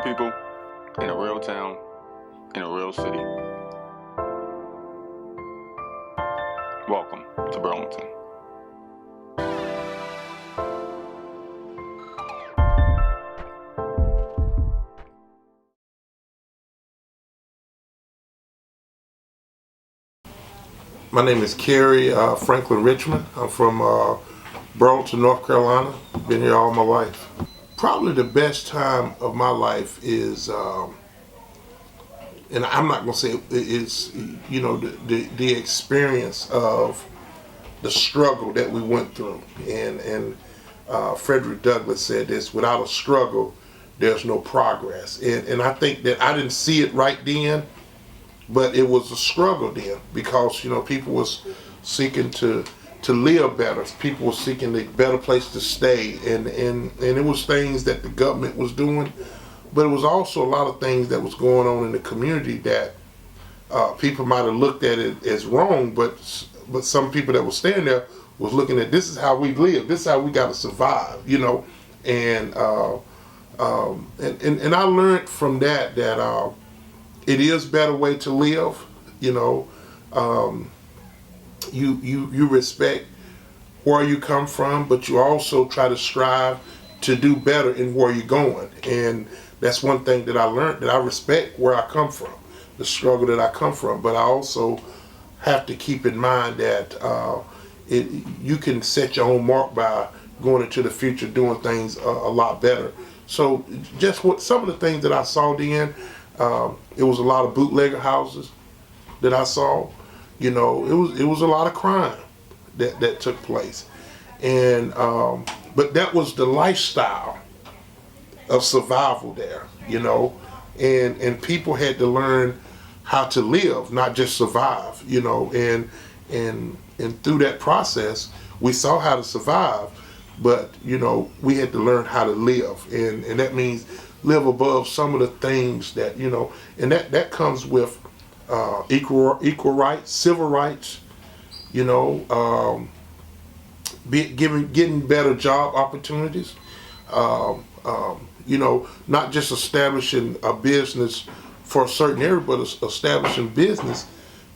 people in a real town, in a real city. Welcome to Burlington. My name is Kerry Franklin Richmond. I'm from Burlington, North Carolina. Been here all my life. Probably the best time of my life is, and I'm not gonna say it's, the experience of the struggle that we went through. And Frederick Douglass said this: without a struggle, there's no progress. And I think that I didn't see it right then, but it was a struggle then, because people was seeking to live better. People were seeking a better place to stay, and it was things that the government was doing, but it was also a lot of things that was going on in the community that people might have looked at it as wrong, but some people that were staying there was looking at, this is how we live, this is how we got to survive, and I learned from that it is a better way to live. You respect where you come from, but you also try to strive to do better in where you're going. And that's one thing that I learned, that I respect where I come from, the struggle that I come from, but I also have to keep in mind that you can set your own mark by going into the future doing things a lot better. So just some of the things that I saw then, it was a lot of bootlegger houses that I saw. It was a lot of crime that took place, and but that was the lifestyle of survival there. And people had to learn how to live, not just survive. And through that process, we saw how to survive, but we had to learn how to live, and that means live above some of the things that and that comes with equal rights, civil rights, getting better job opportunities, not just establishing a business for a certain area, but establishing business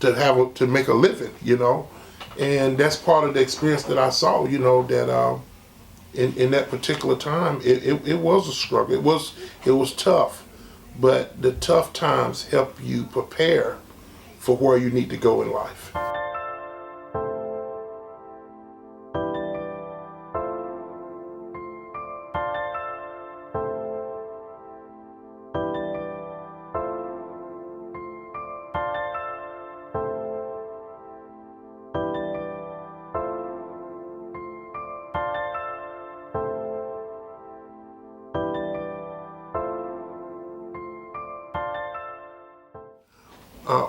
to make a living, and that's part of the experience that I saw, that in that particular time, it was a struggle. It was tough, but the tough times help you prepare for where you need to go in life.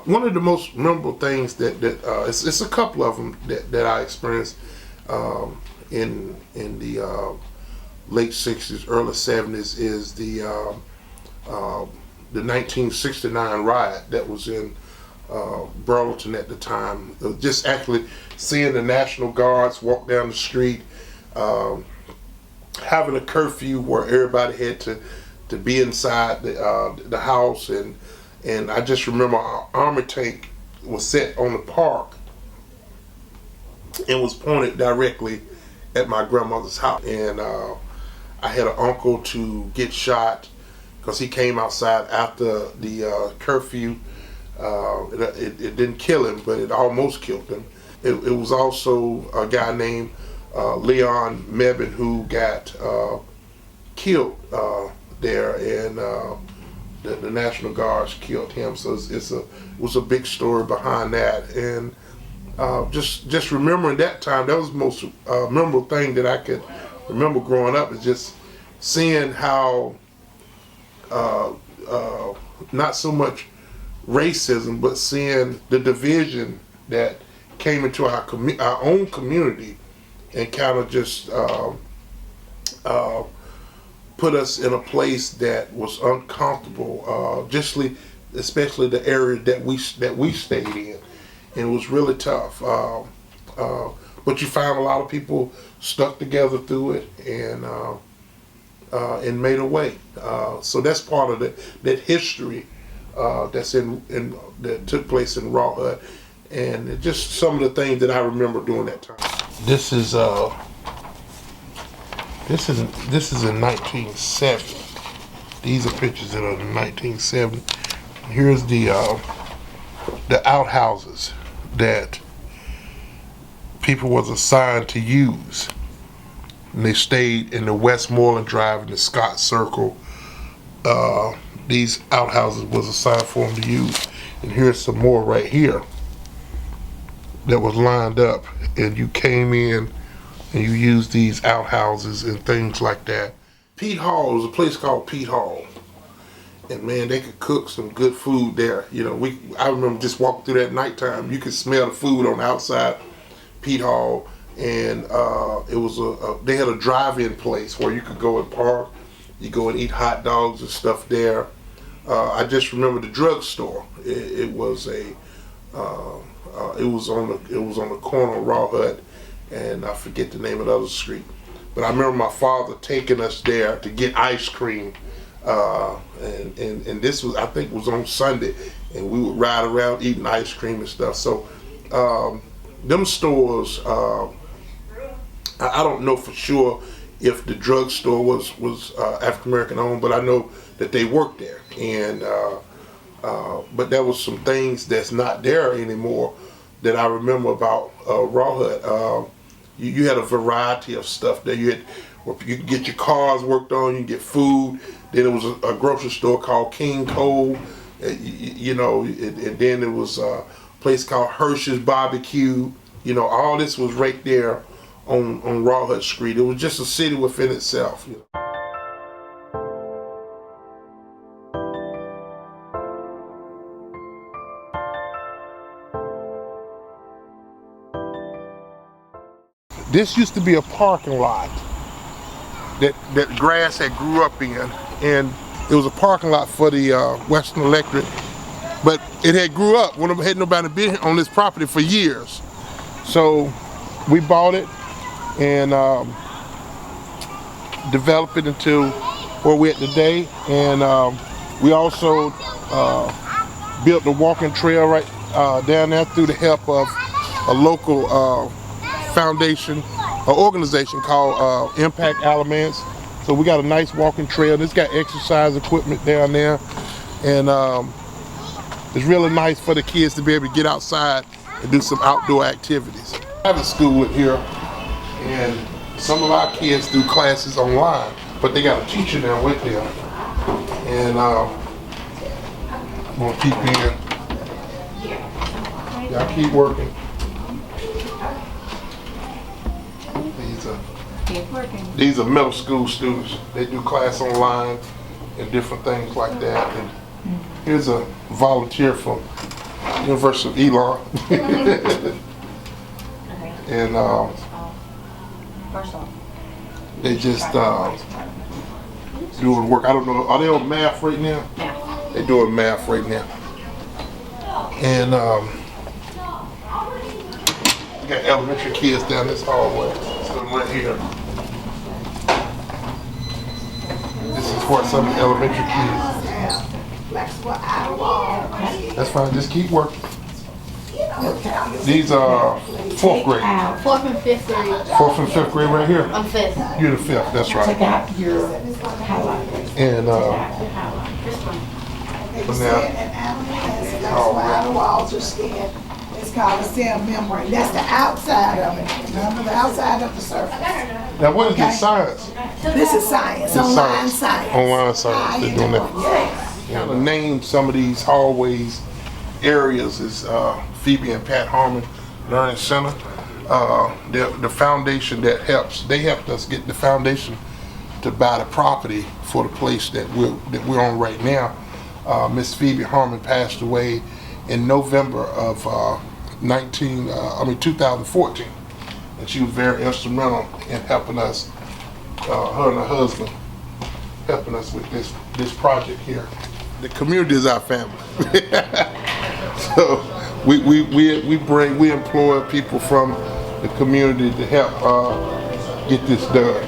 One of the most memorable things that it's a couple of them that I experienced in the late '60s, early '70s is the 1969 riot that was in Burlington at the time. Just actually seeing the National Guards walk down the street, having a curfew where everybody had to be inside the house, and I just remember our armor tank was set on the park and was pointed directly at my grandmother's house. And I had an uncle to get shot because he came outside after the curfew. It didn't kill him, but it almost killed him. It was also a guy named Leon Mebane who got killed there, and the National Guards killed him. So it was a big story behind that, and just remembering that time, that was the most memorable thing that I could remember growing up, is just seeing how not so much racism, but seeing the division that came into our own community, and kind of just put us in a place that was uncomfortable, especially the area that we stayed in, and it was really tough. But you found a lot of people stuck together through it, and and made a way. So that's part of that history that's that took place in Raw Hut, and just some of the things that I remember during that time. This is in 1970. These are pictures that are in 1970. Here's the outhouses that people was assigned to use. And they stayed in the Westmoreland Drive and the Scott Circle. These outhouses was assigned for them to use. And here's some more right here that was lined up. And you came in and you used these outhouses and things like that. Pete Hall was a place called Pete Hall. And man, they could cook some good food there. You know, I remember just walking through that nighttime. You could smell the food on the outside Pete Hall. And it was they had a drive-in place where you could go and park. You go and eat hot dogs and stuff there. I just remember the drugstore. It was on the corner of Raw Hut, and I forget the name of the other street. But I remember my father taking us there to get ice cream, and this was, I think, was on Sunday, and we would ride around eating ice cream and stuff. So them stores. I don't know for sure if the drugstore was African American owned, but I know that they worked there. And but there was some things that's not there anymore that I remember about Raw Hut. You had a variety of stuff there. You could get your cars worked on, you could get food. Then there was a grocery store called King Cole, you know, and then there was a place called Hershey's Barbecue. You know, all this was right there on Raw Hut Street. It was just a city within itself. You know. This used to be a parking lot that grass had grew up in, and it was a parking lot for the Western Electric, but it had grew up. Had nobody been on this property for years. So we bought it and developed it into where we're at today. And we also built the walking trail right down there through the help of a local foundation, an organization called Impact Alamance. So we got a nice walking trail. It's got exercise equipment down there, and it's really nice for the kids to be able to get outside and do some outdoor activities. I have a school in here, and some of our kids do classes online, but they got a teacher there with them, and I'm gonna keep in. Y'all keep working. These are middle school students. They do class online and different things like that. And here's a volunteer from University of Elon. And they just doing work. I don't know, are they on math right now? Yeah. They're doing math right now. And we got elementary kids down this hallway. So right here. This is for some elementary kids. That's fine, just keep working. These are fourth grade. Fourth and fifth grade. Fourth and fifth grade right here? I'm fifth. You're the fifth, that's right. Check out your highlight. And the walls are skin. It's called a cell membrane. That's the outside of it. Remember the outside of the surface. now what is this science? This is science. It's Online science. Online science, they're doing that. Yes. Now, to name some of these hallways, areas is Phoebe and Pat Harmon Learning Center. The foundation that they helped us get the foundation to buy the property for the place that we're on right now. Miss Phoebe Harmon passed away in November of 2014, and she was very instrumental in helping us, her and her husband, helping us with this project here. The community is our family. So we employ people from the community to help get this done.